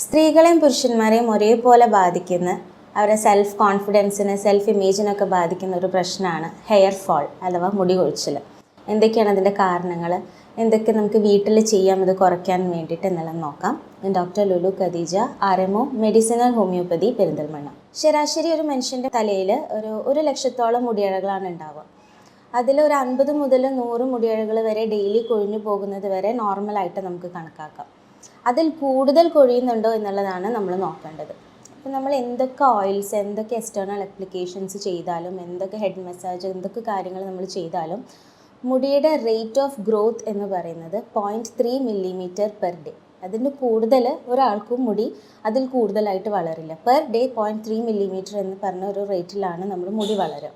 സ്ത്രീകളെയും പുരുഷന്മാരെയും ഒരേപോലെ ബാധിക്കുന്ന അവരുടെ സെൽഫ് കോൺഫിഡൻസിനെ സെൽഫ് ഇമേജിനൊക്കെ ബാധിക്കുന്ന ഒരു പ്രശ്നമാണ് ഹെയർ ഫോൾ അഥവാ മുടി കൊഴിച്ചിൽ. എന്തൊക്കെയാണ് അതിൻ്റെ കാരണങ്ങൾ, എന്തൊക്കെ നമുക്ക് വീട്ടിൽ ചെയ്യാം ഇത് കുറയ്ക്കാൻ വേണ്ടിയിട്ട് എന്നെല്ലാം നോക്കാം. Doctor Lulu Khadeeja, RMO medicinal homoeopathy, Perinthalmanna. ശരാശരി ഒരു മനുഷ്യൻ്റെ തലയിൽ ഒരു ലക്ഷത്തോളം മുടിയിഴകളാണ് ഉണ്ടാവുക. അതിൽ ഒരു 50 മുതൽ 100 മുടിയിഴകൾ വരെ ഡെയിലി കൊഴിഞ്ഞു പോകുന്നത് വരെ നോർമലായിട്ട് നമുക്ക് കണക്കാക്കാം. അതിൽ കൂടുതൽ കൊഴിയുന്നുണ്ടോ എന്നുള്ളതാണ് നമ്മൾ നോക്കേണ്ടത്. അപ്പോൾ നമ്മൾ എന്തൊക്കെ ഓയിൽസ്, എന്തൊക്കെ എക്സ്റ്റേണൽ അപ്ലിക്കേഷൻസ് ചെയ്താലും, എന്തൊക്കെ ഹെഡ് മസാജ്, എന്തൊക്കെ കാര്യങ്ങൾ നമ്മൾ ചെയ്താലും മുടിയുടെ റേറ്റ് ഓഫ് ഗ്രോത്ത് എന്ന് പറയുന്നത് 0.3 മില്ലിമീറ്റർ പെർ ഡേ. അതിന് കൂടുതൽ ഒരാൾക്കും മുടി അതിൽ കൂടുതലായിട്ട് വളരില്ല. പെർ ഡേ 0.3 മില്ലിമീറ്റർ എന്ന് പറഞ്ഞ ഒരു റേറ്റിലാണ് നമ്മൾ മുടി വളരുക.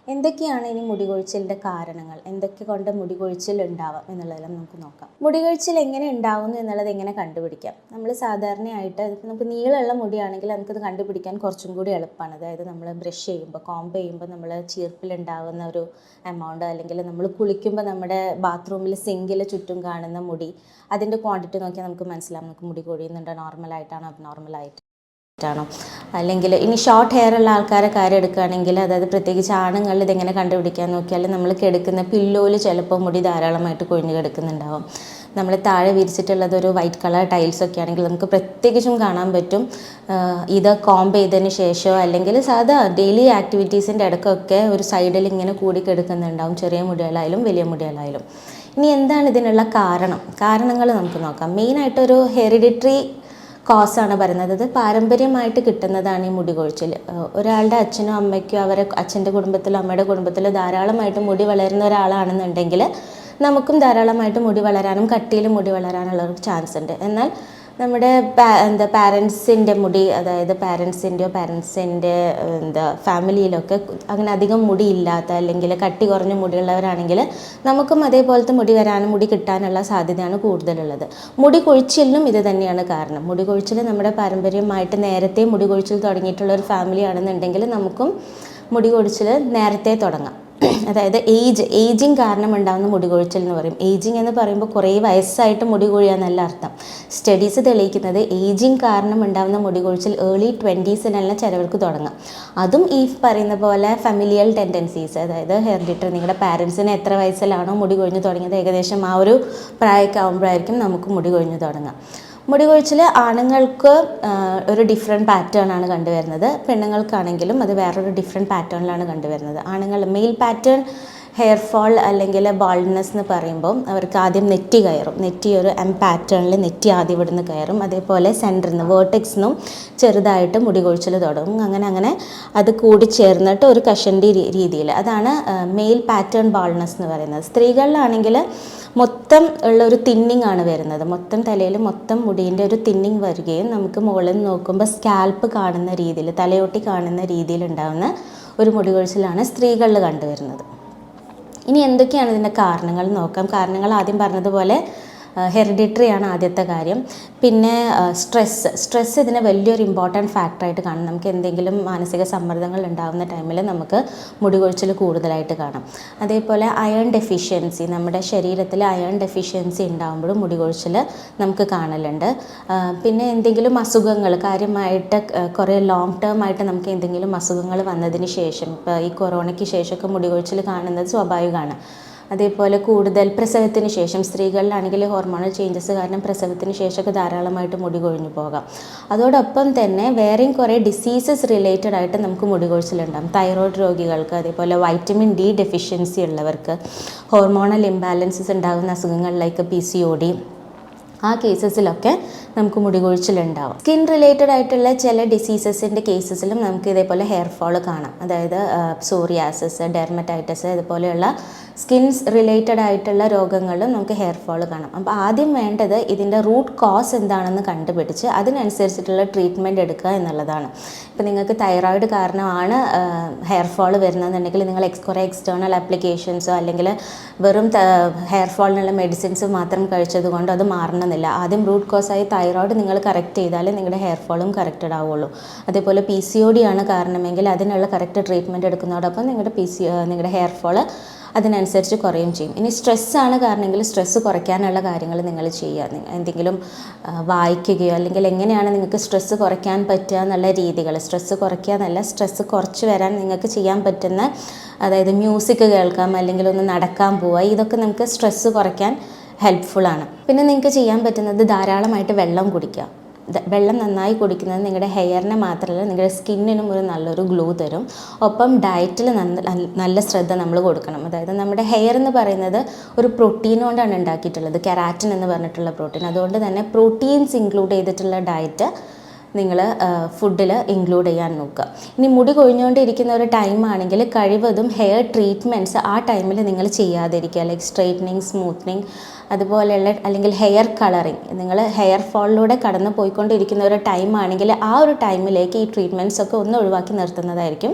എന്തൊക്കെയാണ് ഇനി മുടി കൊഴിച്ചിലിൻ്റെ കാരണങ്ങൾ, എന്തൊക്കെ കൊണ്ട് മുടി കൊഴിച്ചിൽ ഉണ്ടാവാം എന്നുള്ളതെല്ലാം നമുക്ക് നോക്കാം. മുടി കൊഴിച്ചിൽ എങ്ങനെ ഉണ്ടാവുന്നു എന്നുള്ളത് എങ്ങനെ കണ്ടുപിടിക്കാം? നമ്മൾ സാധാരണയായിട്ട് ഇപ്പോൾ നമുക്ക് നീളമുള്ള മുടിയാണെങ്കിൽ നമുക്കത് കണ്ടുപിടിക്കാൻ കുറച്ചും കൂടി എളുപ്പമാണ്. അതായത് നമ്മൾ ബ്രഷ് ചെയ്യുമ്പോൾ, കോംബ് ചെയ്യുമ്പോൾ നമ്മൾ ചീർപ്പിലുണ്ടാകുന്ന ഒരു എമൗണ്ട്, അല്ലെങ്കിൽ നമ്മൾ കുളിക്കുമ്പോൾ നമ്മുടെ ബാത്റൂമിൽ സിങ്കിൽ ചുറ്റും കാണുന്ന മുടി, അതിൻ്റെ ക്വാണ്ടിറ്റി നോക്കിയാൽ നമുക്ക് മനസ്സിലാവും നമുക്ക് മുടി കൊഴിയുന്നുണ്ടോ, നോർമലായിട്ടാണോ അബ്നോർമലായിട്ട് ാണോ. അല്ലെങ്കിൽ ഇനി ഷോർട്ട് ഹെയർ ഉള്ള ആൾക്കാരെ കാര്യം എടുക്കുകയാണെങ്കിൽ, അതായത് പ്രത്യേകിച്ച് ആണുങ്ങളിൽ ഇതെങ്ങനെ കണ്ടുപിടിക്കാൻ നോക്കിയാൽ നമ്മൾ കിടക്കുന്ന പില്ലോയിൽ ചിലപ്പോൾ മുടി ധാരാളമായിട്ട് കൊഴിഞ്ഞ് കിടക്കുന്നുണ്ടാവും. നമ്മൾ താഴെ വിരിച്ചിട്ടുള്ളത് ഒരു വൈറ്റ് കളർ ടൈൽസൊക്കെ ആണെങ്കിൽ നമുക്ക് പ്രത്യേകിച്ചും കാണാൻ പറ്റും. ഇത് കോംബ് ചെയ്തതിന് ശേഷമോ അല്ലെങ്കിൽ സാധാ ഡെയിലി ആക്ടിവിറ്റീസിൻ്റെ ഇടയ്ക്കൊക്കെ ഒരു സൈഡിൽ ഇങ്ങനെ കൂടി കിടക്കുന്നുണ്ടാവും, ചെറിയ മുടികളായാലും വലിയ മുടികളായാലും. ഇനി എന്താണ് ഇതിനുള്ള കാരണങ്ങൾ നമുക്ക് നോക്കാം. മെയിനായിട്ടൊരു ഹെറിഡിറ്ററി കോസാണ് പറയുന്നത്. അത് പാരമ്പര്യമായിട്ട് കിട്ടുന്നതാണ് ഈ മുടി കൊഴിച്ചിൽ. ഒരാളുടെ അച്ഛനോ അമ്മയ്ക്കോ അവരെ അച്ഛൻ്റെ കുടുംബത്തിലോ അമ്മയുടെ കുടുംബത്തിലോ ധാരാളമായിട്ട് മുടി വളരുന്ന ഒരാളാണെന്നുണ്ടെങ്കിൽ നമുക്കും ധാരാളമായിട്ട് മുടി വളരാനും കട്ടിയിൽ മുടി വളരാനുള്ള ഒരു ചാൻസ് ഉണ്ട്. എന്നാൽ നമ്മുടെ പാരൻസിൻ്റെ മുടി, അതായത് പാരൻസിൻ്റെ ഫാമിലിയിലൊക്കെ അങ്ങനെ അധികം മുടി ഇല്ലാത്ത അല്ലെങ്കിൽ കട്ടി കുറഞ്ഞ മുടിയുള്ളവരാണെങ്കിൽ നമുക്കും അതേപോലത്തെ മുടി വരാനും മുടി കിട്ടാനുള്ള സാധ്യതയാണ് കൂടുതലുള്ളത്. മുടി കൊഴിച്ചിലിനും ഇത് തന്നെയാണ് കാരണം. മുടി കൊഴിച്ചിൽ നമ്മുടെ പാരമ്പര്യമായിട്ട് നേരത്തെ മുടി കൊഴിച്ചിൽ തുടങ്ങിയിട്ടുള്ള ഒരു ഫാമിലി ആണെന്നുണ്ടെങ്കിൽ നമുക്കും മുടി കൊഴിച്ചിൽ നേരത്തെ തുടങ്ങാം. അതായത് ഏജിങ് കാരണം ഉണ്ടാകുന്ന മുടി കൊഴിച്ചിൽ എന്ന് പറയും. ഏജിങ് എന്ന് പറയുമ്പോൾ കുറേ വയസ്സായിട്ട് മുടി കൊഴിയാന്നല്ല അർത്ഥം. സ്റ്റഡീസ് തെളിയിക്കുന്നത് ഏജിങ് കാരണം ഉണ്ടാകുന്ന മുടി കൊഴിച്ചിൽ ഏർലി 20s ചിലവർക്ക് തുടങ്ങാം. അതും ഈ പറയുന്ന പോലെ ഫാമിലിയൽ ടെൻഡൻസീസ്, അതായത് ഹെറിഡിറ്ററി, നിങ്ങളുടെ പാരൻസിന് എത്ര വയസ്സിലാണോ മുടി കൊഴിഞ്ഞു തുടങ്ങിയത് ഏകദേശം ആ ഒരു പ്രായമൊക്കെ ആകുമ്പോഴായിരിക്കും നമുക്ക് മുടി കൊഴിഞ്ഞു തുടങ്ങാം. മുടി കൊഴിച്ചിൽ ആണുങ്ങൾക്ക് ഒരു ഡിഫറെൻറ്റ് പാറ്റേൺ ആണ് കണ്ടുവരുന്നത്. പെണ്ണുങ്ങൾക്കാണെങ്കിലും അത് വേറൊരു ഡിഫറെൻറ്റ് പാറ്റേണിലാണ് കണ്ടുവരുന്നത്. ആണുങ്ങൾ മെയിൽ പാറ്റേൺ ഹെയർ ഫോൾ അല്ലെങ്കിൽ ബാൾഡ്നെസ് എന്ന് പറയുമ്പോൾ അവർക്ക് ആദ്യം നെറ്റി കയറും. നെറ്റി ഒരു പാറ്റേണിൽ നെറ്റി ആദ്യം ഇവിടുന്ന് കയറും. അതേപോലെ സെൻറ്ററിൽ നിന്ന് വേർട്ടെക്സിനും ചെറുതായിട്ട് മുടി കൊഴിച്ചിൽ തുടങ്ങും. അങ്ങനെ അത് കൂടി ചേർന്നിട്ട് ഒരു കഷണ്ടി രീതിയിൽ, അതാണ് മെയിൽ പാറ്റേൺ ബാൾഡ്നെസ് എന്ന് പറയുന്നത്. സ്ത്രീകളിലാണെങ്കിൽ മൊത്തം ഉള്ള ഒരു തിന്നിങ് ആണ് വരുന്നത്. മൊത്തം തലയിൽ മൊത്തം മുടീൻ്റെ ഒരു തിന്നിങ് വരികയും നമുക്ക് മുകളിൽ നിന്ന് നോക്കുമ്പോൾ സ്കാൽപ്പ് കാണുന്ന രീതിയിൽ, തലയോട്ടി കാണുന്ന രീതിയിൽ ഉണ്ടാകുന്ന ഒരു മുടി കൊഴിച്ചിലാണ് സ്ത്രീകളിൽ കണ്ടുവരുന്നത്. ഇനി എന്തൊക്കെയാണ് ഇതിൻ്റെ കാരണങ്ങൾ നോക്കാം. കാരണങ്ങൾ ആദ്യം പറഞ്ഞതുപോലെ ഹെറിഡിറ്ററി ആണ് ആദ്യത്തെ കാര്യം. പിന്നെ സ്ട്രെസ്സ് ഇതിന് വലിയൊരു ഇമ്പോർട്ടൻറ്റ് ഫാക്ടറായിട്ട് കാണും. നമുക്ക് എന്തെങ്കിലും മാനസിക സമ്മർദ്ദങ്ങൾ ഉണ്ടാകുന്ന ടൈമിൽ നമുക്ക് മുടി കൊഴിച്ചിൽ കൂടുതലായിട്ട് കാണാം. അതേപോലെ അയൺ ഡെഫിഷ്യൻസി, നമ്മുടെ ശരീരത്തിൽ അയൺ ഡെഫിഷ്യൻസി ഉണ്ടാകുമ്പോഴും മുടി കൊഴിച്ചിൽ നമുക്ക് കാണലുണ്ട്. പിന്നെ എന്തെങ്കിലും അസുഖങ്ങൾ കാര്യമായിട്ട് കുറേ ലോങ് ടേം ആയിട്ട് നമുക്ക് എന്തെങ്കിലും അസുഖങ്ങൾ വന്നതിന് ശേഷം, ഇപ്പോൾ ഈ കൊറോണയ്ക്ക് ശേഷമൊക്കെ മുടി കൊഴിച്ചിൽ കാണുന്നത് സ്വാഭാവികമാണ്. അതേപോലെ കൂടുതൽ പ്രസവത്തിന് ശേഷം, സ്ത്രീകളിലാണെങ്കിൽ ഹോർമോണൽ ചേഞ്ചസ് കാരണം പ്രസവത്തിന് ശേഷമൊക്കെ ധാരാളമായിട്ട് മുടി കൊഴിഞ്ഞു പോകാം. അതോടൊപ്പം തന്നെ വേറെയും കുറേ ഡിസീസസ് റിലേറ്റഡ് ആയിട്ട് നമുക്ക് മുടി കൊഴിച്ചിലുണ്ടാകും. തൈറോയ്ഡ് രോഗികൾക്ക്, അതേപോലെ വൈറ്റമിൻ D ഡെഫിഷ്യൻസി ഉള്ളവർക്ക്, ഹോർമോണൽ ഇംബാലൻസസ് ഉണ്ടാകുന്ന അസുഖങ്ങളിലേക്ക് PCOD, ആ കേസസിലൊക്കെ നമുക്ക് മുടി കൊഴിച്ചിലുണ്ടാവും. സ്കിൻ റിലേറ്റഡ് ആയിട്ടുള്ള ചില ഡിസീസസിൻ്റെ കേസസിലും നമുക്ക് ഇതേപോലെ ഹെയർ ഫോൾ കാണാം. അതായത് സോറിയാസിസ്, ഡെർമറ്റൈറ്റിസ്, ഇതുപോലെയുള്ള സ്കിൻസ് റിലേറ്റഡ് ആയിട്ടുള്ള രോഗങ്ങളിലും നമുക്ക് ഹെയർ ഫോൾ കാണാം. അപ്പോൾ ആദ്യം വേണ്ടത് ഇതിൻ്റെ റൂട്ട് കോസ് എന്താണെന്ന് കണ്ടുപിടിച്ച് അതിനനുസരിച്ചിട്ടുള്ള ട്രീറ്റ്മെൻറ്റ് എടുക്കുക എന്നുള്ളതാണ്. ഇപ്പോൾ നിങ്ങൾക്ക് തൈറോയിഡ് കാരണമാണ് ഹെയർ ഫോൾ വരുന്നതെന്നുണ്ടെങ്കിൽ നിങ്ങൾ കുറേ എക്സ്റ്റേണൽ ആപ്ലിക്കേഷൻസോ അല്ലെങ്കിൽ വെറും ഹെയർ ഫോളിനുള്ള മെഡിസിൻസ് മാത്രം കഴിച്ചത് കൊണ്ട് അത് മാറണമെന്നില്ല. ആദ്യം റൂട്ട് കോസായി തൈറോയിഡ് നിങ്ങൾ കറക്റ്റ് ചെയ്താലേ നിങ്ങളുടെ ഹെയർ ഫോളും കറക്റ്റഡ് ആവുള്ളൂ. അതേപോലെ PCOD ആണ് കാരണമെങ്കിൽ അതിനുള്ള കറക്റ്റ് ട്രീറ്റ്മെൻറ്റ് എടുക്കുന്നതോടൊപ്പം നിങ്ങളുടെ ഹെയർ ഫോൾ അതിനനുസരിച്ച് കുറയും ചെയ്യും. ഇനി സ്ട്രെസ്സാണ് കാരണമെങ്കിൽ സ്ട്രെസ്സ് കുറയ്ക്കാനുള്ള കാര്യങ്ങൾ നിങ്ങൾ ചെയ്യുക. എന്തെങ്കിലും വായിക്കുകയോ അല്ലെങ്കിൽ എങ്ങനെയാണ് നിങ്ങൾക്ക് സ്ട്രെസ്സ് കുറയ്ക്കാൻ പറ്റുക എന്നുള്ള രീതികൾ, സ്ട്രെസ്സ് കുറയ്ക്കുക എന്നല്ല, സ്ട്രെസ്സ് കുറച്ച് വരാൻ നിങ്ങൾക്ക് ചെയ്യാൻ പറ്റുന്ന, അതായത് മ്യൂസിക് കേൾക്കാം, അല്ലെങ്കിൽ ഒന്ന് നടക്കാൻ പോവുക, ഇതൊക്കെ നമുക്ക് സ്ട്രെസ്സ് കുറയ്ക്കാൻ ഹെൽപ്ഫുള്ളാണ്. പിന്നെ നിങ്ങൾക്ക് ചെയ്യാൻ പറ്റുന്നത് ധാരാളമായിട്ട് വെള്ളം കുടിക്കുക. വെള്ളം നന്നായി കുടിക്കുന്നത് നിങ്ങളുടെ ഹെയറിനെ മാത്രമല്ല നിങ്ങളുടെ സ്കിന്നിനും ഒരു നല്ലൊരു ഗ്ലോ തരും. ഒപ്പം ഡയറ്റിൽ നല്ല ശ്രദ്ധ നമ്മൾ കൊടുക്കണം. അതായത് നമ്മുടെ ഹെയർ എന്ന് പറയുന്നത് ഒരു പ്രോട്ടീൻ കൊണ്ടാണ് ഉണ്ടാക്കിയിട്ടുള്ളത്, കെരാറ്റിൻ എന്ന് പറഞ്ഞിട്ടുള്ള പ്രോട്ടീൻ. അതുകൊണ്ട് തന്നെ പ്രോട്ടീൻസ് ഇൻക്ലൂഡ് ചെയ്തിട്ടുള്ള ഡയറ്റ് നിങ്ങൾ ഫുഡിൽ ഇൻക്ലൂഡ് ചെയ്യാൻ നോക്കുക. ഇനി മുടി കൊഴിഞ്ഞുകൊണ്ടിരിക്കുന്ന ഒരു ടൈമാണെങ്കിൽ കഴിവതും ഹെയർ ട്രീറ്റ്മെൻറ്റ്സ് ആ ടൈമിൽ നിങ്ങൾ ചെയ്യാതിരിക്കുക. ലൈക്ക് സ്ട്രെയിറ്റനിങ്, സ്മൂത്തനിങ്, അതുപോലെയുള്ള, അല്ലെങ്കിൽ ഹെയർ കളറിങ്. നിങ്ങൾ ഹെയർ ഫോളിലൂടെ കടന്നു പോയിക്കൊണ്ടിരിക്കുന്ന ഒരു ടൈമാണെങ്കിൽ ആ ഒരു ടൈമിലേക്ക് ഈ ട്രീറ്റ്മെൻറ്റ്സ് ഒക്കെ ഒന്ന് ഒഴിവാക്കി നിർത്തുന്നതായിരിക്കും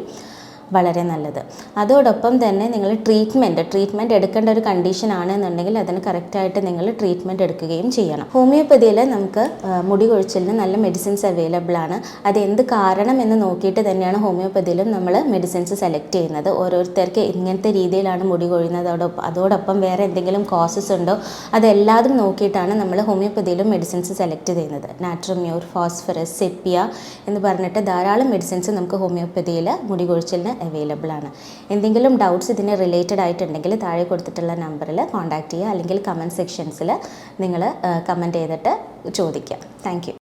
വളരെ നല്ലത്. അതോടൊപ്പം തന്നെ നിങ്ങൾ ട്രീറ്റ്മെൻറ്റ് എടുക്കേണ്ട ഒരു കണ്ടീഷൻ ആണെന്നുണ്ടെങ്കിൽ അതിന് കറക്റ്റായിട്ട് നിങ്ങൾ ട്രീറ്റ്മെൻറ്റ് എടുക്കുകയും ചെയ്യണം. ഹോമിയോപ്പതിയിൽ നമുക്ക് മുടി കൊഴിച്ചിലിന് നല്ല മെഡിസിൻസ് അവൈലബിൾ ആണ്. അത് എന്ത് കാരണം എന്ന് നോക്കിയിട്ട് തന്നെയാണ് ഹോമിയോപ്പതിയിലും നമ്മൾ മെഡിസിൻസ് സെലക്ട് ചെയ്യുന്നത്. ഓരോരുത്തർക്ക് ഇങ്ങനത്തെ രീതിയിലാണ് മുടി കൊഴിയുന്നത്, അതോടൊപ്പം വേറെ എന്തെങ്കിലും കോസസ് ഉണ്ടോ, അതെല്ലാതും നോക്കിയിട്ടാണ് നമ്മൾ ഹോമിയോപ്പതിയിലും മെഡിസിൻസ് സെലക്ട് ചെയ്യുന്നത്. നാട്രമ്യൂർ, ഫോസ്ഫറസ്, സെപ്പിയ എന്ന് പറഞ്ഞിട്ട് ധാരാളം മെഡിസിൻസ് നമുക്ക് ഹോമിയോപ്പതിയിൽ മുടി കൊഴിച്ചിലിന് അവൈലബിൾ ആണ്. എന്തെങ്കിലും ഡൗട്ട്സ് ഇതിന് റിലേറ്റഡ് ആയിട്ടുണ്ടെങ്കിൽ താഴെ കൊടുത്തിട്ടുള്ള നമ്പറിൽ കോൺടാക്റ്റ് ചെയ്യുക, അല്ലെങ്കിൽ കമൻറ്റ് സെക്ഷൻസിൽ നിങ്ങൾ കമൻറ്റ് ചെയ്തിട്ട് ചോദിക്കുക. Thank you.